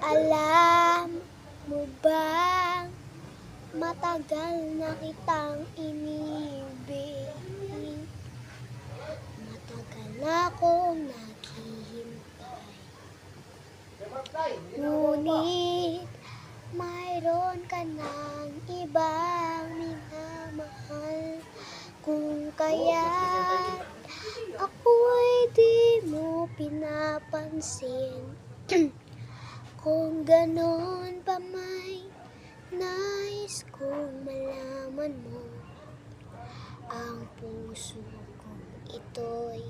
Alam mo bang matagal na kitang inibig? Matagal na akong naghihintay. Ngunit mayroon ka ng ibang minamahal, kung kaya't ako'y di mo pinapansin. Kung ganon pa may nais kong malaman mo, ang puso kong ito'y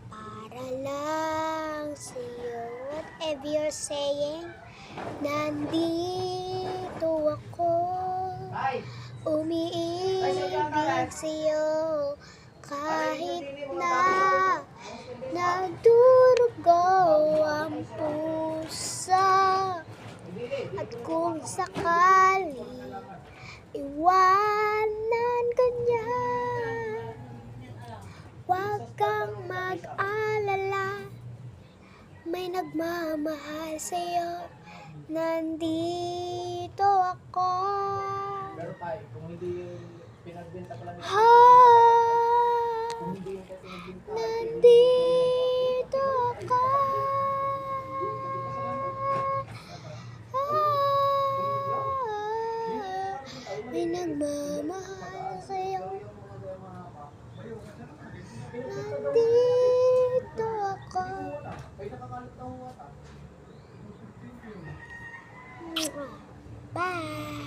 para lang sa'yo. Whatever you're saying, nandito ako, umiibig sa'yo, kahit na nagdurugo ang pusa. At kung sakali iwanan ka niya, huwag kang mag-alala, may nagmamahal sa'yo. Nandito ako. Kung hindi pinagbenta ko lang Nandito ako. May nagmamahal sa'yo. Nandito ako. Bye.